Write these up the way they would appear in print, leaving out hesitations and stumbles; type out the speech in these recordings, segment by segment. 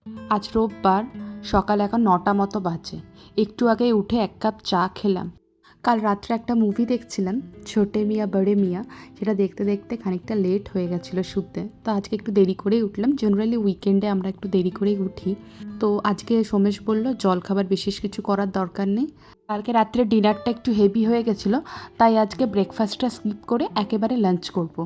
আজ রোববার, সকাল এখন 9টা মতো বাজে। একটু আগে উঠে 1 কাপ চা খেলাম। কাল রাত্রে একটা মুভি দেখছিলাম, ছোটে মিয়াঁ বড়ে মিয়াঁ। সেটা দেখতে দেখতে খানিকটা লেট হয়ে গেছিলো শুতে, তো আজকে একটু দেরি করেই উঠলাম। জেনারেলি উইকেন্ডে আমরা একটু দেরি করেই উঠি। তো আজকে সোমেশ বলল জলখাবার বিশেষ কিছু করার দরকার নেই। কালকে রাত্রে ডিনারটা একটু হেভি হয়ে গেছিলো, তাই আজকে ব্রেকফাস্টটা স্কিপ করে একেবারে লাঞ্চ করব।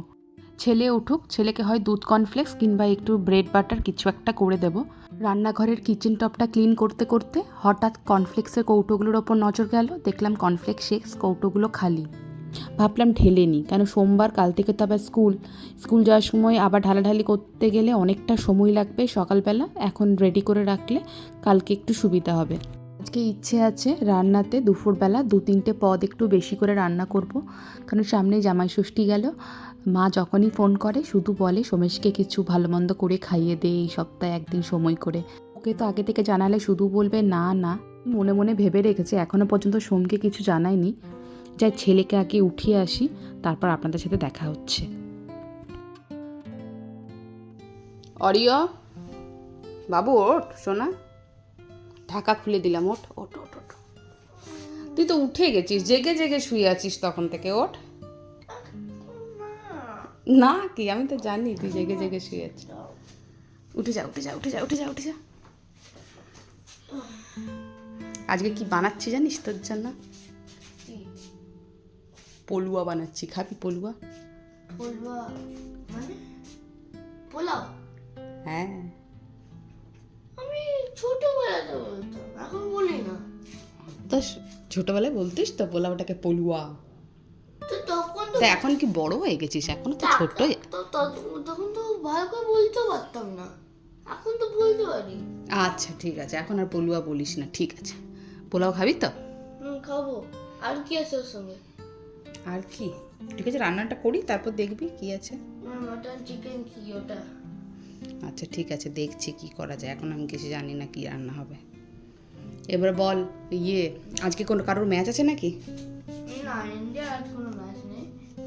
ছেলে উঠুক, ছেলেকে হয় দুধ কর্নফ্লেক্স কিংবা একটু ব্রেড বাটার কিছু একটা করে দেবো। রান্নাঘরের কিচেন টপটা ক্লিন করতে করতে হঠাৎ কর্নফ্লেক্সের কৌটোগুলোর ওপর নজর গেল। দেখলাম কর্নফ্লেক্স শেক্স কৌটোগুলো খালি। ভাবলাম ঢেলে নিই, কেন সোমবার, কাল থেকে তো আবার স্কুল যাওয়ার সময় আবার ঢালাঢালি করতে গেলে অনেকটা সময় লাগবে সকালবেলা। এখন রেডি করে রাখলে কালকে একটু সুবিধা হবে। আজকে ইচ্ছে আছে রান্নাতে দুপুরবেলা 2-3টে পদ একটু বেশি করে রান্না করব, কারণ সামনেই জামাই ষষ্ঠী গেল। মা যখনই ফোন করে শুধু বলে সোমেশকে কিছু ভালো মন্দ করে খাইয়ে দে, এই সপ্তাহে একদিন সময় করে। ওকে তো আগে থেকে জানালে শুধু বলবে না না। মনে মনে ভেবে রেখেছে, এখনও পর্যন্ত সোমকে কিছু জানায়নি। যাই, ছেলেকে আগে উঠিয়ে আসি, তারপর আপনাদের সাথে দেখা হচ্ছে। অরিয় বাবু, ওঠ সোনা, ঢাকা খুলে দিলাম, ওঠ ওঠ ওঠ ওঠ। তুই তো উঠে গেছিস, জেগে জেগে শুয়ে আছিস তখন থেকে, ওঠ। না কি, আমি তো জানি তুই জেগে জেগে শুয়ে আছিস। উঠে যা উঠে যা উঠে যা উঠে যা উঠে যা। আজকে কি বানাচ্ছি জানিস তোর জন্য? পলুয়া বানাচ্ছি, খাবি পলুয়া? পোলাও মানে পোলাও? হ্যাঁ। আমি ছোটবেলাতে বলতাম, এখন বলি না। তো ছোটবেলায় বলতিস তো পোলাওটাকে পলুয়া। তো তখন তো তা এখন কি বড় হয়ে গেছিস? এখন তো ছোটই। তখন তো ভালো করে বলতে পারতাম না, এখন তো বলতে পারি। আচ্ছা ঠিক আছে, এখন আর পলুয়া বলিস না, ঠিক আছে। পোলাও খাবি তো? খাবো। আর কি আছে ওর সঙ্গে? আর কি, ঠিক আছে রান্নাটা করি তারপর দেখবি কি আছে। মাটন চিকেন কি ওটা? আচ্ছা ঠিক আছে, দেখছি কি করা যায়, এখন আমি কিছু জানি না কি রান্না হবে। এবার বল, আজকে কোনো কারোর ম্যাচ আছে নাকি? না, ইন্ডিয়া আর কোনো ম্যাচ নেই,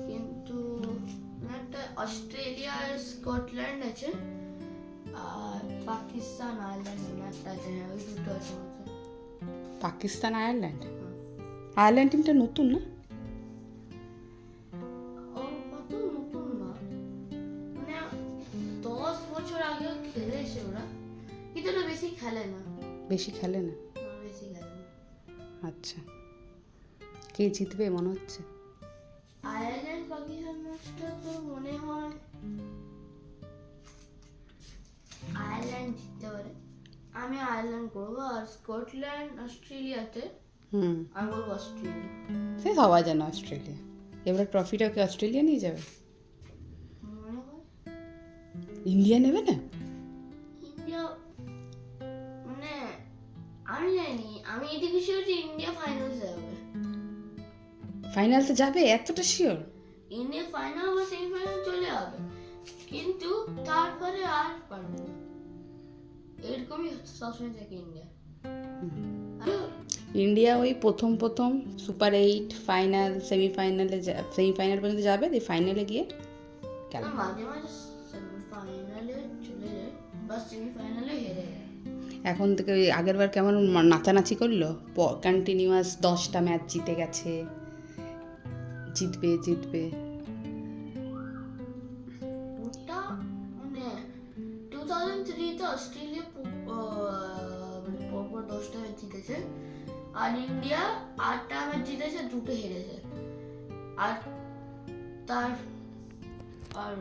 কিন্তু একটা অস্ট্রেলিয়া আর স্কটল্যান্ড আছে, আর পাকিস্তান আয়ারল্যান্ড একটা আছে। হ্যাঁ, ওই দুটো আছে মাত্র। পাকিস্তান আয়ারল্যান্ড? আয়ারল্যান্ড টিমটা নতুন না? ও কত নতুন না, মানে 10 বছর আগেও খেলেছে ওরা, কিন্তু ওরা বেশি খেলে না। বেশি খেলে না? বেশি খেলে না। আচ্ছা, কে জিতবে মনে হচ্ছে? আয়ারল্যান্ড পাকিস্তান ম্যাচটা তো মনে হয় আয়ারল্যান্ড জিততে পারে। আমি আয়ারল্যান্ড করবো, আর স্কটল্যান্ড অস্ট্রেলিয়াতে আমি বলবো অস্ট্রেলিয়া। সে সবাই জানে অস্ট্রেলিয়া। এবার ট্রফিটা কি অস্ট্রেলিয়া নিয়ে যাবে? মনে হয় ইন্ডিয়া নেবে না? ইন্ডিয়া, মানে আমি জানি, আমি এদিকে শিওর যে ইন্ডিয়া ফাইনালসে যাবে। ফাইনালতে যাবে এতটা শিওর? ইন্ডিয়া ফাইনাল বা সেমিফাইনাল চলে যাবে, কিন্তু তারপরে আর পারবে না, এরকমই সবসময় থাকে ইন্ডিয়া। ইন্ডিয়া ওই প্রথম প্রথম সুপার 8, ফাইনাল, সেমিফাইনাল পর্যন্ত যাবে, দিয়ে ফাইনালে গিয়ে খেলা। মাঝে মাঝে সেমিফাইনালে চলে যায় বা সেমিফাইনালে হেরে যায়। এখন থেকে ওই আগেরবার কেমন নাচানাচি করলো, কন্টিনিউয়াস 10টা ম্যাচ জিতে গেছে, জিতবে জিতবে। ওটা মানে 2003-তে অস্ট্রেলিয়া মানে পরপর 10টা ম্যাচ জিতেছে, আর ইন্ডিয়া 8টা ম্যাচ জিতেছে, 2টো হেরেছে। আর তার আর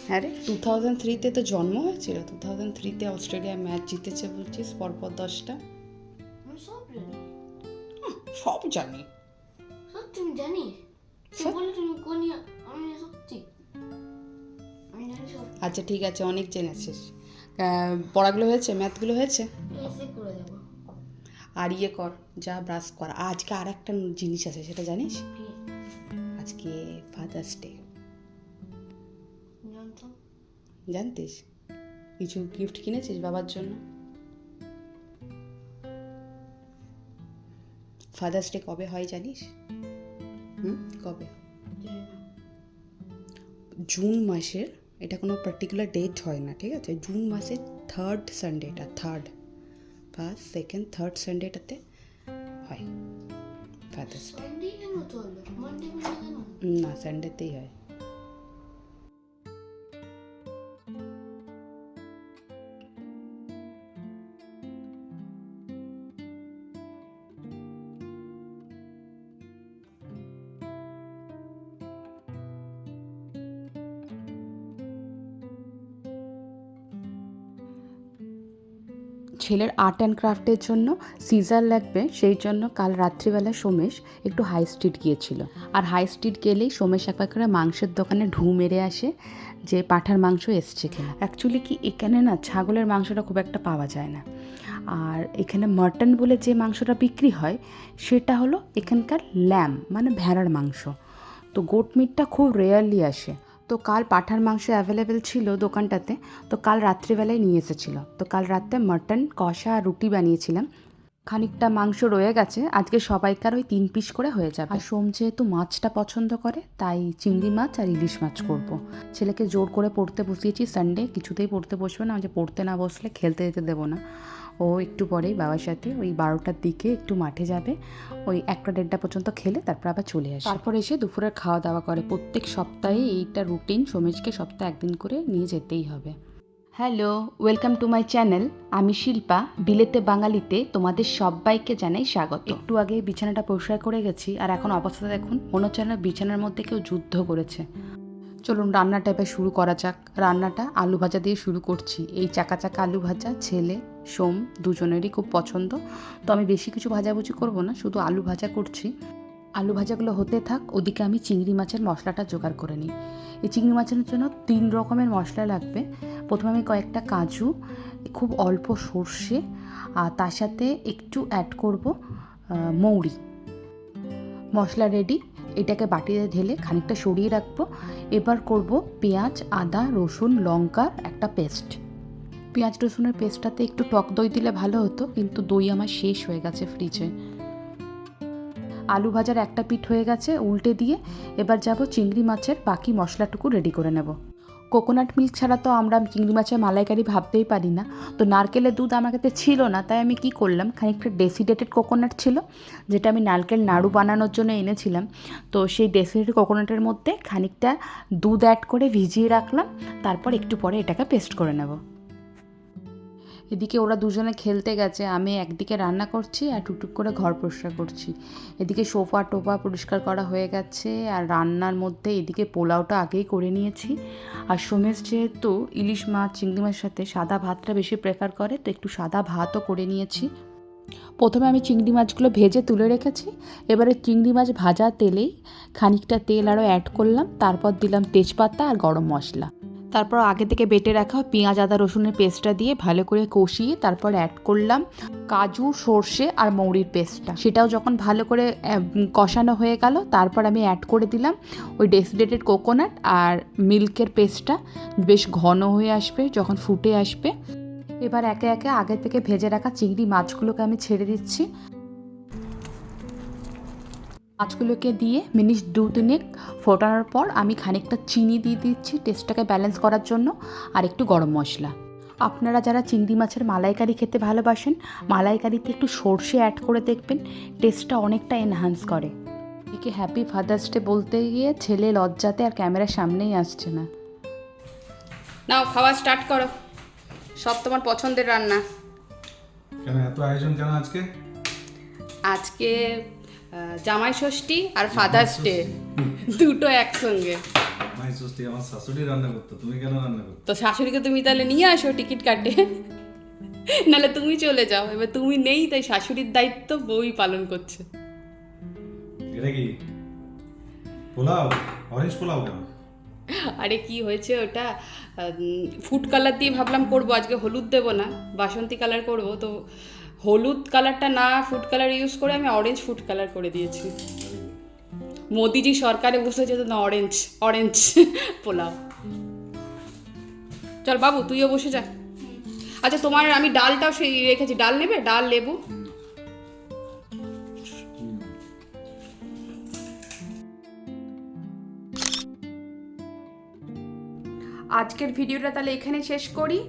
হ্যাঁ রে, 2003-তে তো জন্ম হয়েছিল, 2003-তে অস্ট্রেলিয়া ম্যাচ জিতেছে বলছিস পরপর 10টা। আমি সব জানি। সব জানি? সত্যি তুমি জানিস? তুমি বলে তুমি কোন আমি সত্যি আমি জানি সব। আচ্ছা ঠিক আছে, অনেক জেনেছিস। পড়াগুলো হয়েছে, ম্যাথগুলো হয়েছে? এসে করে দেবো। আর কর, যা ব্রাশ কর। আজকে আর একটা জিনিস আছে, সেটা জানিস? কি আজকে ফাদার্স ডে। জানতাম। জানতিস? কিছু গিফট কিনেছিস বাবার জন্য? ফাদার্স ডে কবে হয় জানিস? কবে? জুন মাসের, এটা কোনো পার্টিকুলার ডেট হয় না, ঠিক আছে? জুন মাসের থার্ড সানডেটা, ফার্স্ট সেকেন্ড থার্ড সানডেটাতে হয় ফাদার্স ডে। সানডে কেন তো হলো, মানডে বলে কেন? না, সানডেতেই হয়। ছেলের আর্ট অ্যান্ড ক্রাফটের জন্য সিজার লাগবে, সেই জন্য কাল রাত্রিবেলা সোমেশ একটু হাই স্ট্রিট গিয়েছিল। আর হাই স্ট্রিট গেলেই সোমেশ একবার করে মাংসের দোকানে ঢু মেরে আসে যে পাঁঠার মাংস এসছে কিনা। অ্যাকচুয়ালি কি এখানে না ছাগলের মাংসটা খুব একটা পাওয়া যায় না, আর এখানে মাটন বলে যে মাংসটা বিক্রি হয় সেটা হলো এখানকার ল্যাম, মানে ভেড়ার মাংস। তো গোট মিটটা খুব রেয়ারলি আসে। তো কাল পাঁঠার মাংস অ্যাভেলেবেল ছিল দোকানটাতে, তো কাল রাত্রিবেলায় নিয়ে এসেছিলো। তো কাল রাতে মাটন কষা আর রুটি বানিয়েছিলাম। খানিকটা মাংস রয়ে গেছে, আজকে সবাইকার ওই 3 পিস করে হয়ে যাবে। আর সোম যেহেতু মাছটা পছন্দ করে তাই চিংড়ি মাছ আর ইলিশ মাছ করব। ছেলেকে জোর করে পড়তে বসিয়েছি, সানডে কিছুতেই পড়তে বসবে না, যে পড়তে না বসলে খেলতে যেতে দেবো না। ও একটু পরেই বাবার সাথে ওই 12টার দিকে একটু মাঠে যাবে, ওই 1টা-1:30টা পর্যন্ত খেলে তারপর আবার চলে আসে। তারপর এসে দুপুরের খাওয়া দাওয়া করে। প্রত্যেক সপ্তাহে এইটা রুটিন, সোমেশকে সপ্তাহে একদিন করে নিয়ে যেতেই হবে। Hello, welcome to my channel. আমি শিল্পা, বিলেতে বাঙালিতে তোমাদের সবাইকে জানাই স্বাগত। একটু আগে বিছানাটা পরিষ্কার করে গেছি, আর এখন অবস্থা দেখুন, মনে হচ্ছে না বিছানার মধ্যে কেউ যুদ্ধ করেছে। চলুন রান্নাটা এবার শুরু করা যাক। রান্নাটা আলু ভাজা দিয়ে শুরু করছি। এই চাকা চাকা আলু ভাজা ছেলে সোম দুজনেরই খুব পছন্দ, তো আমি বেশি কিছু ভাজাভুজি করবো না, শুধু আলু ভাজা করছি। আলু ভাজাগুলো হতে থাক, ওদিকে আমি চিংড়ি মাছের মশলাটা জোগাড় করে নিই। এই চিংড়ি মাছের জন্য 3 রকমের মশলা লাগবে। প্রথমে আমি কয়েকটা কাজু, খুব অল্প সর্ষে, আর তার সাথে একটু অ্যাড করব মৌরি। মশলা রেডি, এটাকে বাটিতে ঢেলে খানিকটা সরিয়ে রাখবো। এবার করব পেঁয়াজ, আদা, রসুন, লঙ্কার একটা পেস্ট। পেঁয়াজ রসুনের পেস্টটাতে একটু টক দই দিলে ভালো হতো, কিন্তু দই আমার শেষ হয়ে গেছে ফ্রিজে। আলু ভাজার একটা পিঠ হয়ে গেছে, উল্টে দিয়ে এবার যাব চিংড়ি মাছের বাকি মশলাটুকু রেডি করে নেব। কোকোনাট মিল্ক ছাড়া তো আমরা চিংড়ি মাছের মালাইকারি ভাবতেই পারি না। তো নারকেলের দুধ আমার কাছে ছিল না, তাই আমি কি করলাম, খানিকটা ডেসিডেটেড কোকোনাট ছিল, যেটা আমি নারকেল নাড়ু বানানোর জন্য এনেছিলাম। তো সেই ডেসিডেটেড কোকোনাটের মধ্যে খানিকটা দুধ অ্যাড করে ভিজিয়ে রাখলাম, তারপর একটু পরে এটাকে পেস্ট করে নেব। এদিকে ওরা দুজনে খেলতে গেছে, আমি একদিকে রান্না করছি আর টুকটুক করে ঘর পরিষ্কার করছি। এদিকে সোফা টোফা পরিষ্কার করা হয়ে গেছে, আর রান্নার মধ্যে এদিকে পোলাওটা আগেই করে নিয়েছি। আর সোমেশ যেহেতু ইলিশ মাছ চিংড়ি মাছের সাথে সাদা ভাতটা বেশি প্রেফার করে, তো একটু সাদা ভাতও করে নিয়েছি। প্রথমে আমি চিংড়ি মাছগুলো ভেজে তুলে রেখেছি, এবারে চিংড়ি মাছ ভাজা তেলেই খানিকটা তেল আরও অ্যাড করলাম, তারপর দিলাম তেজপাতা আর গরম মশলা। তারপর আগে থেকে বেটে রাখা পেঁয়াজ আদা রসুনের পেস্টটা দিয়ে ভালো করে কষিয়ে তারপর অ্যাড করলাম কাজু, সর্ষে আর মৌরির পেস্টটা। সেটাও যখন ভালো করে কষানো হয়ে গেল, তারপর আমি অ্যাড করে দিলাম ওই ডেসিডেটেড কোকোনাট আর মিল্কের পেস্টটা। বেশ ঘন হয়ে আসবে যখন ফুটে আসবে। এবার একে একে আগে থেকে ভেজে রাখা চিংড়ি মাছগুলোকে আমি ছেড়ে দিচ্ছি। মাছগুলোকে দিয়ে মিনিট 2-3 ফোটানোর পর আমি খানিকটা চিনি দিয়ে দিচ্ছি টেস্টটাকে ব্যালেন্স করার জন্য, আর একটু গরম মশলা। আপনারা যারা চিংড়ি মাছের মালাইকারি খেতে ভালোবাসেন, মালাইকারিতে একটু সর্ষে অ্যাড করে দেখবেন, টেস্টটা অনেকটা এনহান্স করে। এদিকে হ্যাপি ফাদার্স ডে বলতে গিয়ে ছেলে লজ্জাতে আর ক্যামেরার সামনেই আসছে না। নাও খাওয়া স্টার্ট করো, সব তোমার পছন্দের রান্না। কেন এত আয়োজন কেন আজকে? আজকে জামাই ষষ্ঠী আর ফাদার্স ডে দুটো একসঙ্গে। জামাই ষষ্ঠী আমার শাশুড়ি রান্না করতো, তুমি কেন রান্না করতো? তো শাশুড়িকে তুমি তাহলে নিয়ে আসো টিকিট কাটে, নাহলে তুমি চলে যাও। এবার তুমি নেই, তাই শাশুড়ির দায়িত্ব বউই পালন করছে। এটা কি পোলাও? অরেঞ্জ পোলাও কেন? আরে কি হয়েছে, ওটা ফুড কালার দিয়ে ভাবলাম করবো, আজকে হলুদ দেবো না, বাসন্তী কালার করবো। তো হলুদ কালারটা না ফুড কালার ইউজ করে আমি অরেঞ্জ ফুড কালার করে দিয়েছি। মোদিজি সরকারে বসেছে তো না, অরেঞ্জ অরেঞ্জ পোলাও। চল বাবু তুইও বসে যা। আচ্ছা তোমার আমি ডালটাও সেই রেখেছি, ডাল নেবে? ডাল, লেবু। আজকের ভিডিওটা তাহলে এখানে শেষ করি।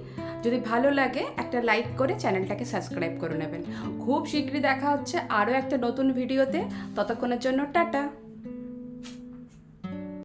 যদি ভালো লাগে একটা লাইক করে চ্যানেলটাকে সাবস্ক্রাইব করে নেবেন। খুব শীঘ্রই দেখা হচ্ছে আরও একটা নতুন ভিডিওতে। ততক্ষণের জন্য টাটা।